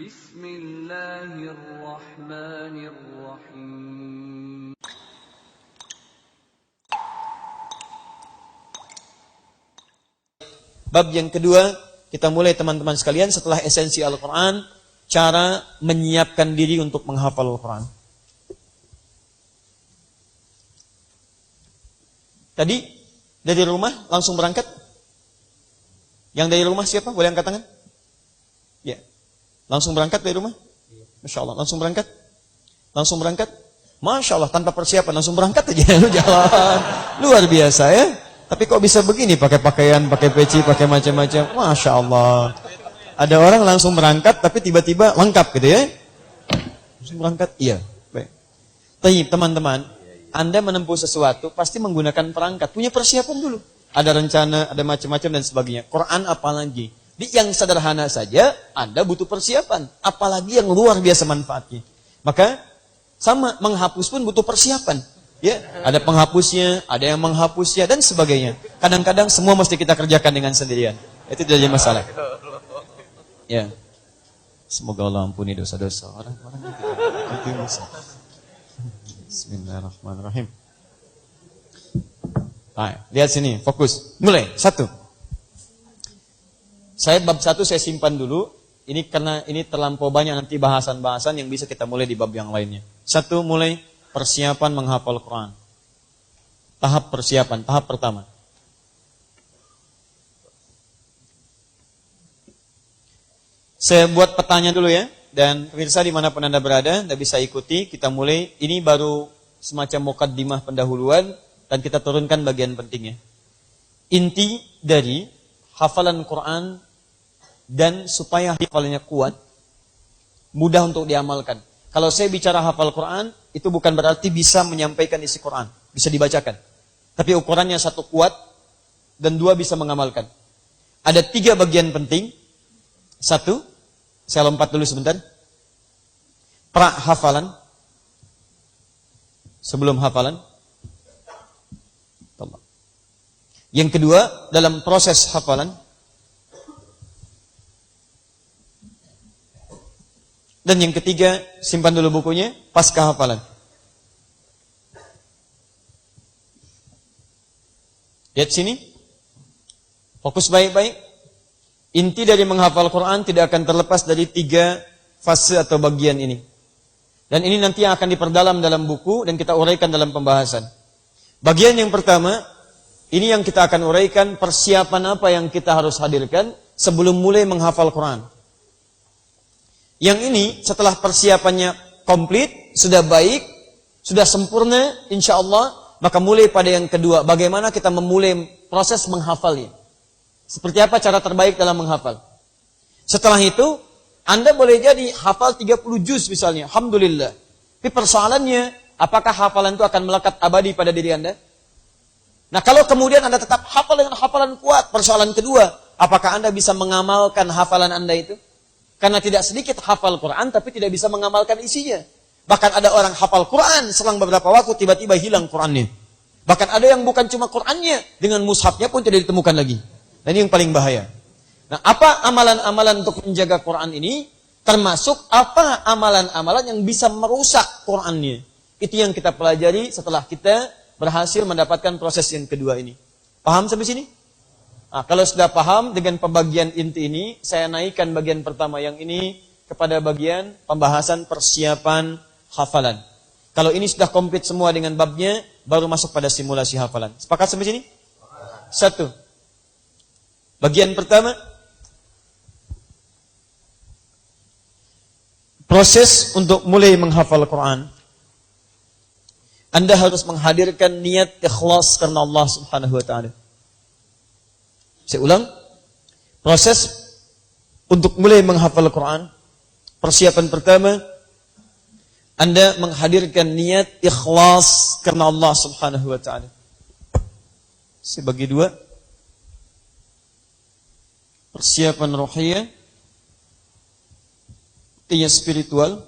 Bismillahirrahmanirrahim. Bab yang kedua, kita mulai teman-teman sekalian setelah esensi Al-Quran, cara menyiapkan diri untuk menghafal Al-Quran. Tadi dari rumah langsung berangkat? Yang dari rumah siapa? Boleh angkat tangan? Ya. Langsung berangkat dari rumah? Masya Allah, langsung berangkat? Langsung berangkat? Masya Allah, tanpa persiapan, langsung berangkat aja. Lu jalan. Luar biasa ya. Tapi kok bisa begini, pakai pakaian, pakai peci, pakai macam-macam. Masya Allah. Ada orang langsung berangkat, tapi tiba-tiba lengkap gitu ya. Langsung berangkat? Iya. Baik. Tapi teman-teman, Anda menempuh sesuatu, pasti menggunakan perangkat. Punya persiapan dulu. Ada rencana, ada macam-macam dan sebagainya. Quran apalagi. Di yang sederhana saja, Anda butuh persiapan. Apalagi yang luar biasa manfaatnya. Maka, sama, menghapus pun butuh persiapan. Ya, ada penghapusnya, ada yang menghapusnya, dan sebagainya. Kadang-kadang semua mesti kita kerjakan dengan sendirian. Itu tidak jadi masalah. Ya. Semoga Allah ampuni dosa-dosa orang-orang itu bisa. Bismillahirrahmanirrahim. Baik, lihat sini, fokus. Mulai, 1. Saya bab 1 saya simpan dulu. Ini karena ini terlampau banyak nanti bahasan-bahasan yang bisa kita mulai di bab yang lainnya. 1, mulai persiapan menghafal Quran. Tahap persiapan, tahap pertama. Saya buat petanya dulu ya. Dan pemirsa dimanapun Anda berada, Anda bisa ikuti. Kita mulai, ini baru semacam mukaddimah pendahuluan. Dan kita turunkan bagian pentingnya. Inti dari hafalan Quran dan supaya hafalannya kuat, mudah untuk diamalkan. Kalau saya bicara hafal Quran, itu bukan berarti bisa menyampaikan isi Quran. Bisa dibacakan. Tapi ukurannya 1 kuat, dan 2 bisa mengamalkan. Ada 3 bagian penting. 1, saya lompat dulu sebentar. Pra hafalan. Sebelum hafalan. Yang kedua, dalam proses hafalan. Dan yang ketiga, simpan dulu bukunya, pasca hafalan. Lihat sini. Fokus baik-baik. Inti dari menghafal Quran tidak akan terlepas dari 3 fase atau bagian ini. Dan ini nanti yang akan diperdalam dalam buku dan kita uraikan dalam pembahasan. Bagian yang pertama, ini yang kita akan uraikan persiapan apa yang kita harus hadirkan sebelum mulai menghafal Quran. Yang ini setelah persiapannya komplit, sudah baik, sudah sempurna, insya Allah, maka mulai pada yang kedua. Bagaimana kita memulai proses menghafalnya. Seperti apa cara terbaik dalam menghafal. Setelah itu, Anda boleh jadi hafal 30 juz misalnya. Alhamdulillah. Tapi persoalannya, apakah hafalan itu akan melekat abadi pada diri Anda? Nah, kalau kemudian Anda tetap hafal dengan hafalan kuat, persoalan kedua, apakah Anda bisa mengamalkan hafalan Anda itu? Karena tidak sedikit hafal Quran, tapi tidak bisa mengamalkan isinya. Bahkan ada orang hafal Quran, selang beberapa waktu tiba-tiba hilang Qurannya. Bahkan ada yang bukan cuma Qurannya, dengan mushafnya pun tidak ditemukan lagi. Dan ini yang paling bahaya. Nah, apa amalan-amalan untuk menjaga Quran ini? Termasuk apa amalan-amalan yang bisa merusak Qurannya. Itu yang kita pelajari setelah kita berhasil mendapatkan proses yang kedua ini. Paham sampai sini? Nah, kalau sudah paham dengan pembagian inti ini, saya naikkan bagian pertama yang ini kepada bagian pembahasan persiapan hafalan. Kalau ini sudah komplit semua dengan babnya, baru masuk pada simulasi hafalan. Sepakat sampai sini? 1. Bagian pertama, proses untuk mulai menghafal Quran. Anda harus menghadirkan niat ikhlas karena Allah Subhanahu wa taala. Saya ulang. Proses untuk mulai menghafal Quran, persiapan pertama, Anda menghadirkan niat ikhlas karena Allah Subhanahu wa taala. Saya bagi 2. Persiapan rohiyah, niat spiritual.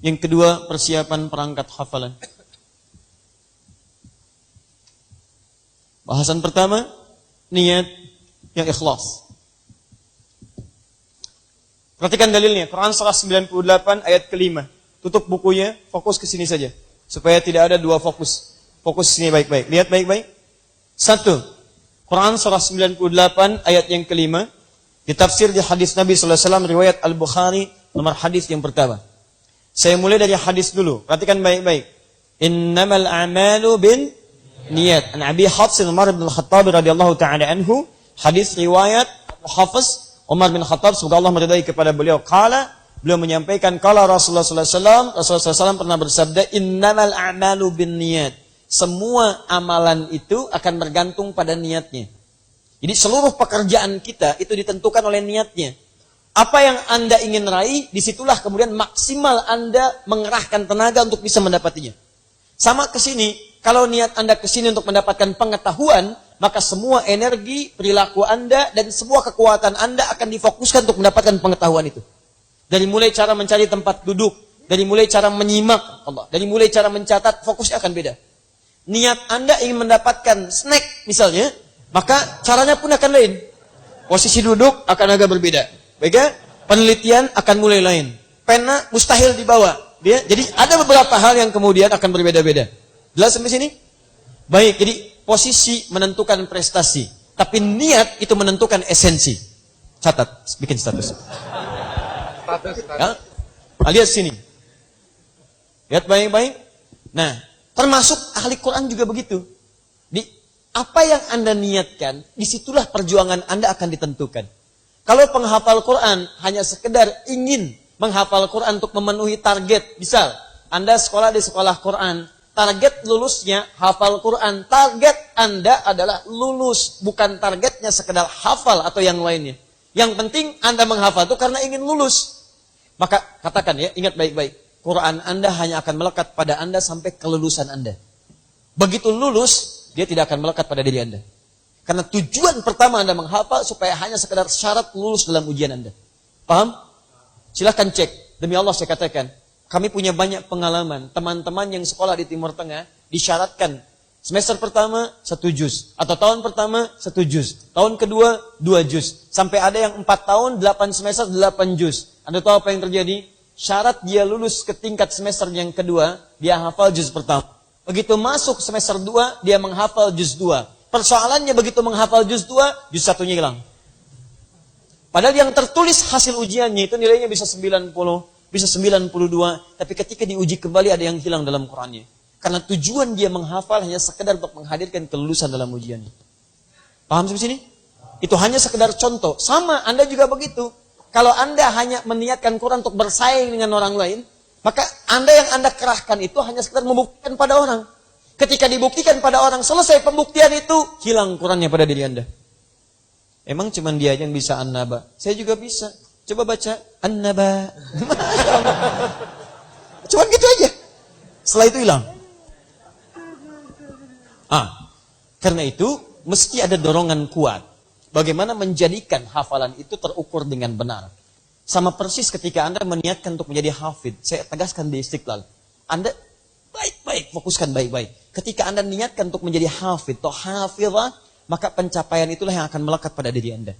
Yang kedua, persiapan perangkat hafalan. Bahasan pertama, niat yang ikhlas. Perhatikan dalilnya. Quran surah 98 ayat kelima. Tutup bukunya, fokus ke sini saja. Supaya tidak ada dua fokus. Fokus sini baik-baik. Lihat baik-baik. 1. Quran surah 98 ayat yang kelima. Ditafsir di hadis Nabi SAW riwayat Al-Bukhari nomor hadis yang pertama. Saya mulai dari hadis dulu. Perhatikan baik-baik. Innamal a'malu bin niyat. An Abi Hafs Umar bin Khattab radhiyallahu ta'ala anhu. Hadis riwayat Hafiz Umar bin Khattab, semoga Allah meridai kepada beliau. Beliau menyampaikan, kala Rasulullah SAW, Rasulullah SAW pernah bersabda, innamal a'malu bin niyat. Semua amalan itu akan bergantung pada niatnya. Jadi seluruh pekerjaan kita itu ditentukan oleh niatnya. Apa yang Anda ingin raih, disitulah kemudian maksimal Anda mengerahkan tenaga untuk bisa mendapatinya. Sama ke sini, kalau niat Anda ke sini untuk mendapatkan pengetahuan, maka semua energi, perilaku Anda, dan semua kekuatan Anda akan difokuskan untuk mendapatkan pengetahuan itu. Dari mulai cara mencari tempat duduk, dari mulai cara menyimak Allah, dari mulai cara mencatat, fokusnya akan beda. Niat Anda ingin mendapatkan snack misalnya, maka caranya pun akan lain. Posisi duduk akan agak berbeda. Baik ya? Penelitian akan mulai lain. Pena mustahil dibawa. Jadi ada beberapa hal yang kemudian akan berbeda-beda. Jelas sampai sini? Baik, jadi posisi menentukan prestasi. Tapi niat itu menentukan esensi. Catat, bikin status. Ya? Nah, lihat sini. Lihat baik-baik. Nah, termasuk ahli Quran juga begitu. Di apa yang Anda niatkan, disitulah perjuangan Anda akan ditentukan. Kalau penghafal Quran hanya sekedar ingin menghafal Quran untuk memenuhi target, misal Anda sekolah di sekolah Quran, target lulusnya hafal Quran, target Anda adalah lulus, bukan targetnya sekedar hafal atau yang lainnya. Yang penting Anda menghafal itu karena ingin lulus. Maka katakan ya, ingat baik-baik, Quran Anda hanya akan melekat pada Anda sampai kelulusan Anda. Begitu lulus, dia tidak akan melekat pada diri Anda. Karena tujuan pertama Anda menghafal supaya hanya sekedar syarat lulus dalam ujian Anda. Paham? Silahkan cek. Demi Allah saya katakan, kami punya banyak pengalaman. Teman-teman yang sekolah di Timur Tengah disyaratkan semester pertama 1 juz. Atau tahun pertama 1 juz. Tahun kedua 2 juz. Sampai ada yang 4 tahun 8 semester 8 juz. Anda tahu apa yang terjadi? Syarat dia lulus ke tingkat semester yang kedua, dia hafal juz pertama. Begitu masuk semester 2, dia menghafal juz 2. Persoalannya begitu menghafal juz 2, juz 1-nya hilang. Padahal yang tertulis hasil ujiannya itu nilainya bisa 90, bisa 92, tapi ketika diuji kembali ada yang hilang dalam Qurannya. Karena tujuan dia menghafal hanya sekedar untuk menghadirkan kelulusan dalam ujiannya. Paham sampai sini? Itu hanya sekedar contoh. Sama, Anda juga begitu. Kalau Anda hanya meniatkan Quran untuk bersaing dengan orang lain, maka Anda yang Anda kerahkan itu hanya sekedar membuktikan pada orang. Ketika dibuktikan pada orang, selesai pembuktian itu, hilang Qurannya pada diri Anda. Emang cuma dia yang bisa An-Naba? Saya juga bisa. Coba baca An-Naba. Cuma gitu aja. Setelah itu hilang. Karena itu mesti ada dorongan kuat. Bagaimana menjadikan hafalan itu terukur dengan benar. Sama persis ketika Anda meniatkan untuk menjadi hafid. Saya tegaskan di Istiqlal. Anda baik-baik, fokuskan baik-baik. Ketika Anda niatkan untuk menjadi hafid atau hafizah, maka pencapaian itulah yang akan melekat pada diri Anda.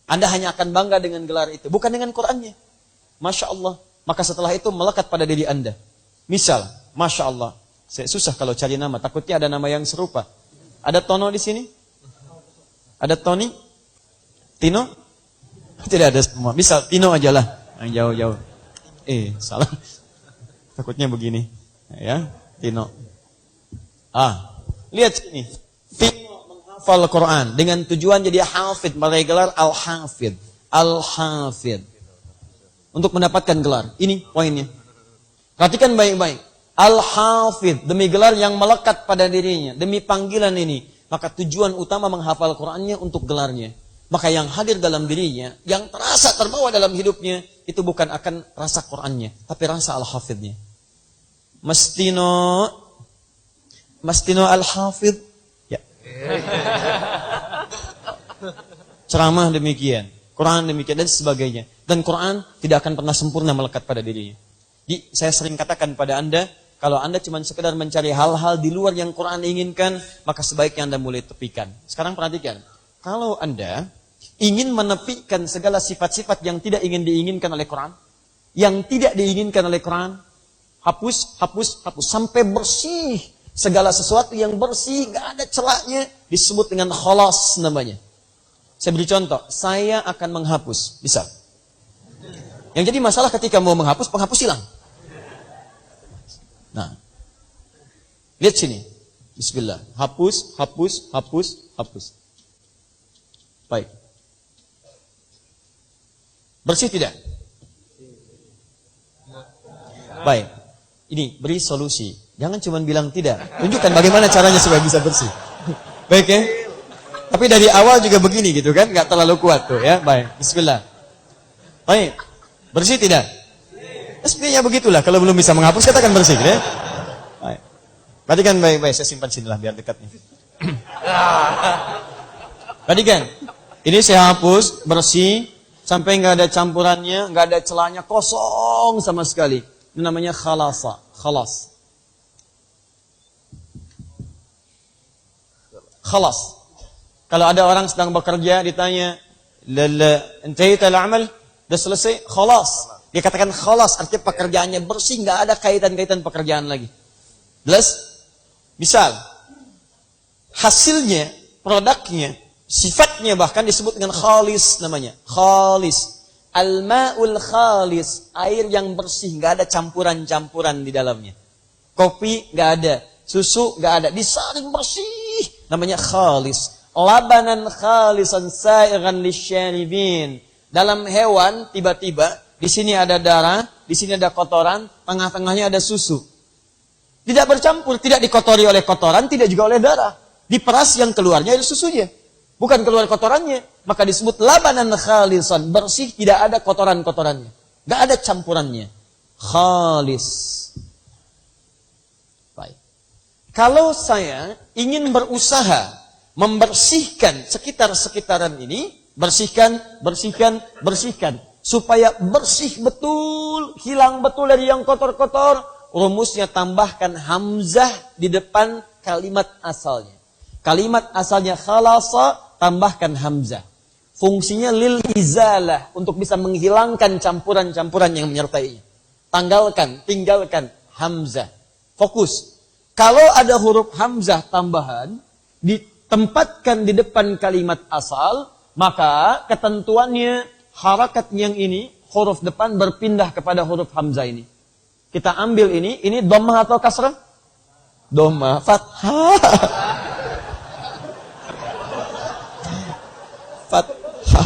Anda hanya akan bangga dengan gelar itu, bukan dengan Qurannya. Masya Allah. Maka setelah itu melekat pada diri Anda. Misal, Masya Allah. Saya susah kalau cari nama, takutnya ada nama yang serupa. Ada Tono di sini? Ada Tony? Tino? Tidak ada semua. Misal, Tino aja lah. Yang jauh-jauh. Salah. Takutnya begini. Ya, Tino. Lihat sini. Tino menghafal Quran dengan tujuan jadi hafid, meraih gelar al-hafid. Al-hafid. Untuk mendapatkan gelar. Ini poinnya. Perhatikan baik-baik. Al-hafid, demi gelar yang melekat pada dirinya, demi panggilan ini. Maka tujuan utama menghafal Qurannya untuk gelarnya. Maka yang hadir dalam dirinya, yang terasa terbawa dalam hidupnya, itu bukan akan rasa Qurannya, tapi rasa al-hafidnya. Mastino al-hafid. Ya. Ceramah demikian, Quran demikian, dan sebagainya. Dan Quran tidak akan pernah sempurna melekat pada dirinya. Jadi saya sering katakan pada Anda, kalau Anda cuma sekedar mencari hal-hal di luar yang Quran inginkan, maka sebaiknya Anda mulai tepikan. Sekarang perhatikan, kalau Anda ingin menepikan segala sifat-sifat yang tidak ingin diinginkan oleh Quran, yang tidak diinginkan oleh Quran, hapus, hapus, hapus, sampai bersih. Segala sesuatu yang bersih, gak ada celahnya, disebut dengan khalas namanya. Saya beri contoh, saya akan menghapus, bisa. Yang jadi masalah ketika mau menghapus, penghapus hilang. Nah, lihat sini. Bismillah. Hapus, hapus, hapus, hapus. Baik. Bersih tidak? Baik. Ini beri solusi. Jangan cuma bilang tidak. Tunjukkan bagaimana caranya supaya bisa bersih. Baik ya? Tapi dari awal juga begini gitu kan? Gak terlalu kuat tuh ya. Baik. Bismillah. Baik. Bersih tidak? Sebenarnya begitulah. Kalau belum bisa menghapus, katakan bersih ya. Baik. Perhatikan baik-baik. Saya simpan sinilah biar dekat nih. Perhatikan. Ini saya hapus, bersih. Sampai nggak ada campurannya, nggak ada celahnya, kosong sama sekali. Ini namanya khalasa, khalas. Khalas. Kalau ada orang sedang bekerja, ditanya, "Intaita al-amal?" Sudah selesai, khalas. Dia katakan khalas, artinya pekerjaannya bersih, nggak ada kaitan-kaitan pekerjaan lagi. Jelas? Misal, hasilnya, produknya, sifatnya bahkan disebut dengan khalis namanya. Khalis. Al-ma'ul khalis. Air yang bersih. Nggak ada campuran-campuran di dalamnya. Kopi nggak ada. Susu nggak ada. Disaring bersih. Namanya khalis. Labanan khalisan sa'iran lisyaribin. Dalam hewan tiba-tiba di sini ada darah, di sini ada kotoran, tengah-tengahnya ada susu. Tidak bercampur, tidak dikotori oleh kotoran, tidak juga oleh darah. Diperas yang keluarnya ada susunya. Bukan keluar kotorannya. Maka disebut labanan khalisan. Bersih, tidak ada kotoran-kotorannya. Gak ada campurannya. Khalis. Baik. Kalau saya ingin berusaha membersihkan sekitar-sekitaran ini, bersihkan, bersihkan, bersihkan. Supaya bersih betul, hilang betul dari yang kotor-kotor. Rumusnya tambahkan hamzah di depan kalimat asalnya. Kalimat asalnya khalasa, tambahkan hamzah. Fungsinya lil izalah, untuk bisa menghilangkan campuran-campuran yang menyertainya. Tanggalkan, tinggalkan hamzah. Fokus. Kalau ada huruf hamzah tambahan, ditempatkan di depan kalimat asal, maka ketentuannya harakat yang ini, huruf depan berpindah kepada huruf hamzah ini. Kita ambil ini dhammah atau kasrah? Dhammah, fathah. Fathah.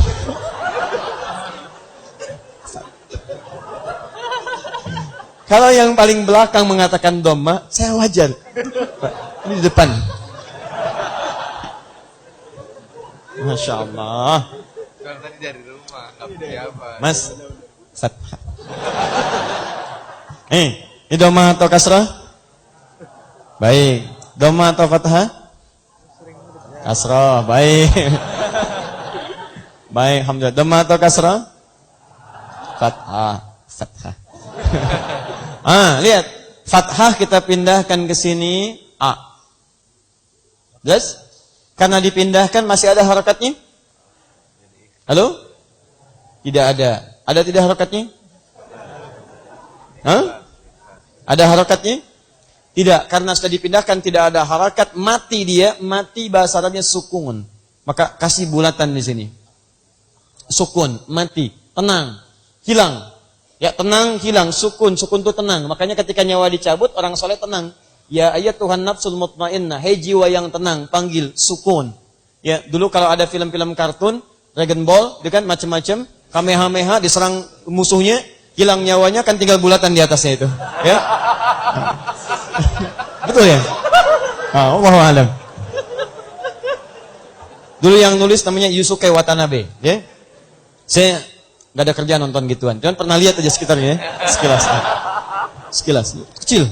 Kalau yang paling belakang mengatakan dhammah, saya wajar. Ini di depan. Masya Allah. Kalau tadi dari rumah, apa? Mas, fathah. Ini dhammah atau kasrah? Baik. Dhammah atau fathah? Kasrah. Baik. Baik, alhamdulillah. Dhammah atau kasrah? Fathah. Fathah. Lihat. Fathah kita pindahkan ke sini. A. Jelas? Karena dipindahkan masih ada harakatnya? Halo? Tidak ada. Ada tidak harakatnya? Ada harakatnya? Tidak, karena sudah dipindahkan tidak ada harakat, mati dia, mati bahasa Arabnya sukun. Maka kasih bulatan di sini. Sukun, mati, tenang, hilang. Ya tenang, hilang, sukun itu tenang. Makanya ketika nyawa dicabut, orang soleh tenang. Ya ayat Tuhan nafsul mutmainnah, hei jiwa yang tenang, panggil, sukun. Ya dulu kalau ada film-film kartun, Dragon Ball, itu kan macam-macam, Kamehameha diserang musuhnya, hilang nyawanya kan tinggal bulatan di atasnya itu. Ya. Betul ya? Allahu a'lam. Dulu yang nulis namanya Yusuke Watanabe, ya. Saya enggak ada kerjaan nonton gituan. Cuman pernah lihat aja sekitarnya ya. Sekilas. Sekilas. Kecil.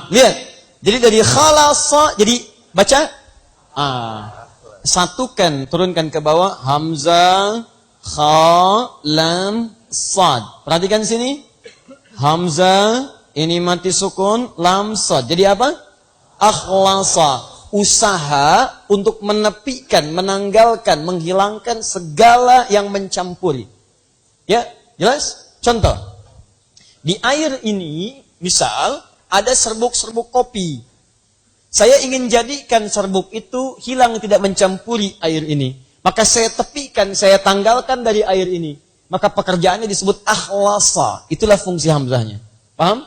Lihat. Jadi dari khalasa, jadi baca satukan, turunkan ke bawah hamzah, kha, lam, sad. Perhatikan sini. Hamzah, ini mati sukun, lam, sad. Jadi apa? Akhlasa. usaha untuk menepikan, menanggalkan, menghilangkan segala yang mencampuri. Ya, jelas? Contoh. Di air ini, misal, ada serbuk-serbuk kopi. Saya ingin jadikan serbuk itu hilang, tidak mencampuri air ini. Maka saya tepikan, saya tanggalkan dari air ini. Maka pekerjaannya disebut akhlasa. Itulah fungsi hamzahnya. Paham?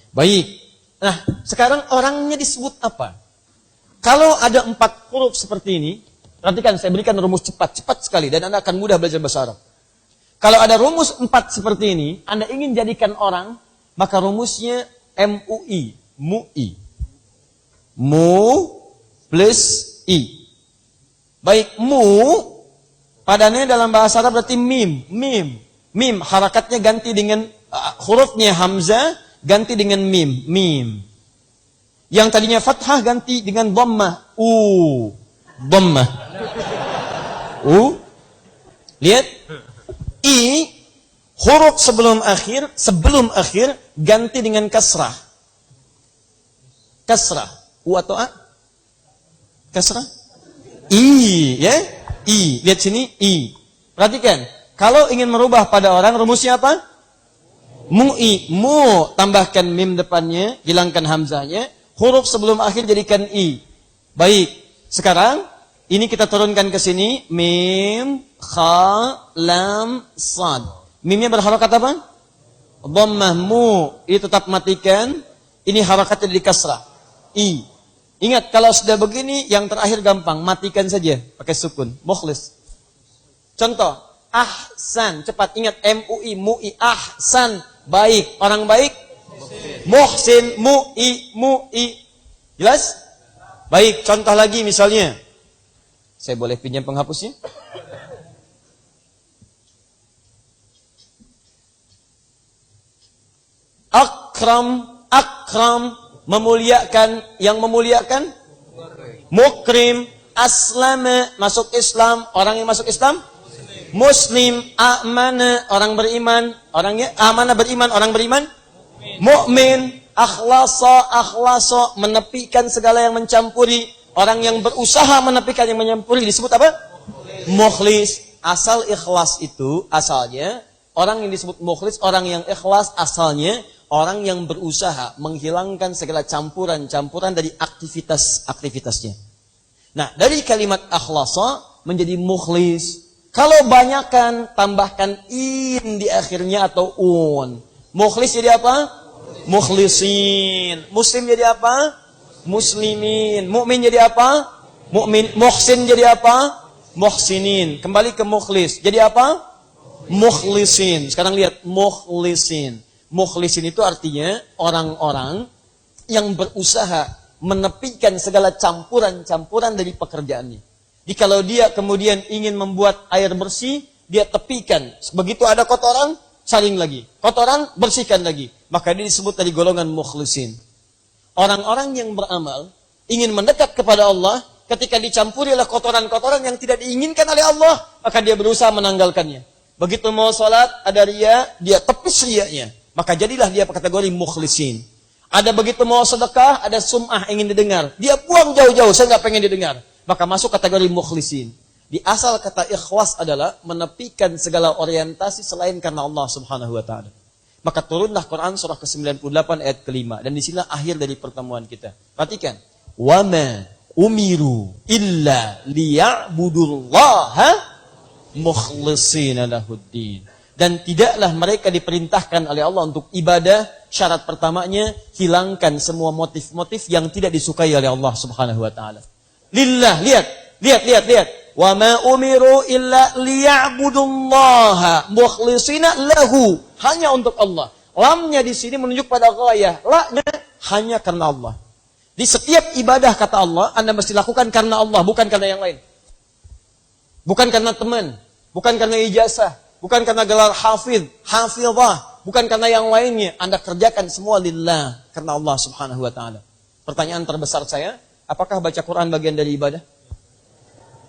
Baik. Nah, sekarang orangnya disebut apa? Kalau ada 4 huruf seperti ini, perhatikan, saya berikan rumus cepat sekali, dan Anda akan mudah belajar bahasa Arab. Kalau ada rumus 4 seperti ini, Anda ingin jadikan orang, maka rumusnya MUI, MUI. Mu plus I. Baik, mu, padanya dalam bahasa Arab berarti mim, mim. Mim, harakatnya ganti dengan, hurufnya hamzah, ganti dengan mim, mim. Yang tadinya fathah ganti dengan dhammah, dhammah. Lihat. I, huruf sebelum akhir ganti dengan kasrah. Kasrah. U atau A? Kasrah. I, ya? I. Lihat sini, I. Perhatikan. Kalau ingin merubah pada orang, rumusnya apa? Mu'i. Mu, tambahkan mim depannya, hilangkan hamzahnya. Huruf sebelum akhir jadikan I. Baik. Sekarang, ini kita turunkan ke sini. Mim, kha, lam, sad. Mimnya berharakat apa? Dhammah, mu. Ini tetap matikan. Ini harakatnya di kasrah. I. Ingat, kalau sudah begini, yang terakhir gampang. Matikan saja. Pakai sukun. Mukhlis. Contoh. Ahsan. Cepat ingat. M-U-I. Mu'i. Ahsan. Baik. Orang baik. Muhsin. Mu'i. Mu'i. Jelas? Baik. Contoh lagi misalnya. Saya boleh pinjam penghapusnya? Akram. Akram. Memuliakan, yang memuliakan mukrim, aslama, masuk Islam, orang yang masuk Islam muslim, amana, orang beriman, orangnya amana beriman, orang beriman mukmin, akhlasa, akhlasa, menepikan segala yang mencampuri, orang yang berusaha menepikan yang mencampuri disebut apa? Mukhlis. Asal ikhlas itu asalnya orang yang disebut mukhlis, orang yang ikhlas asalnya orang yang berusaha menghilangkan segala campuran-campuran dari aktivitas-aktivitasnya. Nah, dari kalimat akhlasa menjadi mukhlis. Kalau banyakkan, tambahkan in di akhirnya atau un. Mukhlis jadi apa? Mukhlisin. Muslim jadi apa? Muslimin. Mukmin jadi apa? Mukmin. Muhsin jadi apa? Muhsinin. Kembali ke mukhlis. Jadi apa? Mukhlisin. Sekarang lihat, mukhlisin. Mukhlisin itu artinya orang-orang yang berusaha menepikan segala campuran-campuran dari pekerjaannya. Jadi kalau dia kemudian ingin membuat air bersih, dia tepikan. Begitu ada kotoran, saring lagi. Kotoran, bersihkan lagi. Maka dia disebut dari golongan mukhlisin. Orang-orang yang beramal, ingin mendekat kepada Allah, ketika dicampuri oleh kotoran-kotoran yang tidak diinginkan oleh Allah, maka dia berusaha menanggalkannya. Begitu mau sholat, ada riya, dia tepis riyanya. Maka jadilah dia kategori mukhlisin. Ada begitu mau sedekah, ada sum'ah ingin didengar. Dia buang jauh-jauh, saya nggak pengen didengar. Maka masuk kategori mukhlisin. Di asal kata ikhlas adalah menepikan segala orientasi selain karena Allah Subhanahu wa taala. Maka turunlah Quran surah ke-98 ayat ke-5 dan disinilah akhir dari pertemuan kita. Perhatikan. Wa ma umiru illa liya'budullaha mukhlishina lahuddin. Dan tidaklah mereka diperintahkan oleh Allah untuk ibadah. Syarat pertamanya, hilangkan semua motif-motif yang tidak disukai oleh Allah Subhanahu wa taala. Lillah, lihat. Wa ma umiru illa liya'budullaha mukhlishina lahu. Hanya untuk Allah. Lamnya di sini menunjuk pada ghayah. La-nya hanya karena Allah. Di setiap ibadah kata Allah, Anda mesti lakukan karena Allah, bukan karena yang lain. Bukan karena teman, bukan karena ijazah, bukan karena gelar hafidh, hafidhah, bukan karena yang lainnya. Anda kerjakan semua lillah, karena Allah Subhanahu wa taala. Pertanyaan terbesar saya, apakah baca Quran bagian dari ibadah?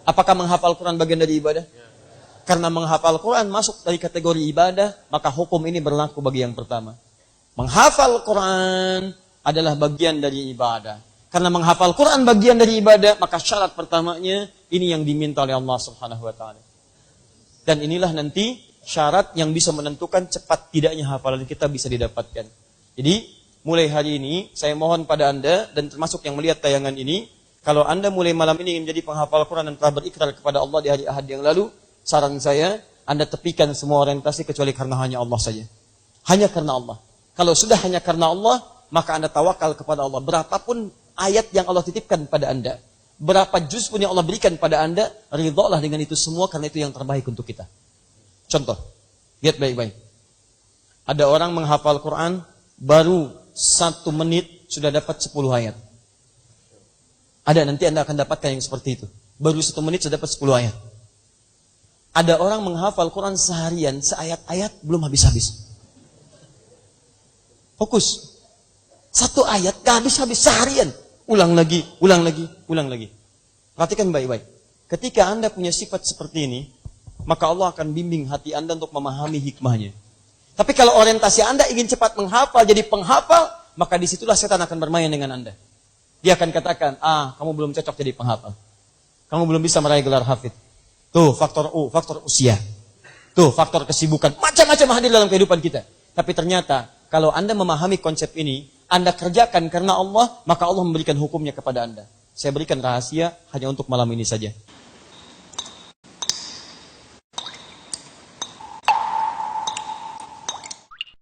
Apakah menghafal Quran bagian dari ibadah? Karena menghafal Quran masuk dari kategori ibadah, maka hukum ini berlaku bagi yang pertama. Menghafal Quran adalah bagian dari ibadah. Karena menghafal Quran bagian dari ibadah, maka syarat pertamanya ini yang diminta oleh Allah Subhanahu wa taala. Dan inilah nanti syarat yang bisa menentukan cepat tidaknya hafalan kita bisa didapatkan. Jadi, mulai hari ini saya mohon pada Anda dan termasuk yang melihat tayangan ini, kalau Anda mulai malam ini ingin menjadi penghafal Quran dan telah berikrar kepada Allah di hari Ahad yang lalu, saran saya, Anda tepikan semua orientasi kecuali karena hanya Allah saja. Hanya karena Allah. Kalau sudah hanya karena Allah, maka Anda tawakal kepada Allah. Berapapun ayat yang Allah titipkan pada Anda, berapa juz pun yang Allah berikan pada Anda, ridholah dengan itu semua karena itu yang terbaik untuk kita. Contoh, lihat baik-baik. Ada orang menghafal Quran, baru 1 menit sudah dapat 10 ayat. Ada, nanti Anda akan dapatkan yang seperti itu. Baru 1 menit sudah dapat 10 ayat. Ada orang menghafal Quran seharian, seayat-ayat belum habis-habis. Fokus. 1 ayat gak habis-habis seharian. Ulang lagi, ulang lagi, ulang lagi. Perhatikan baik-baik. Ketika Anda punya sifat seperti ini, maka Allah akan bimbing hati Anda untuk memahami hikmahnya. Tapi kalau orientasi Anda ingin cepat menghafal, jadi penghafal, maka disitulah setan akan bermain dengan Anda. Dia akan katakan, kamu belum cocok jadi penghafal. Kamu belum bisa meraih gelar hafid. Tuh, faktor faktor usia. Tuh, faktor kesibukan. Macam-macam hadir dalam kehidupan kita. Tapi ternyata, kalau Anda memahami konsep ini, Anda kerjakan karena Allah, maka Allah memberikan hukumnya kepada Anda. Saya berikan rahasia hanya untuk malam ini saja.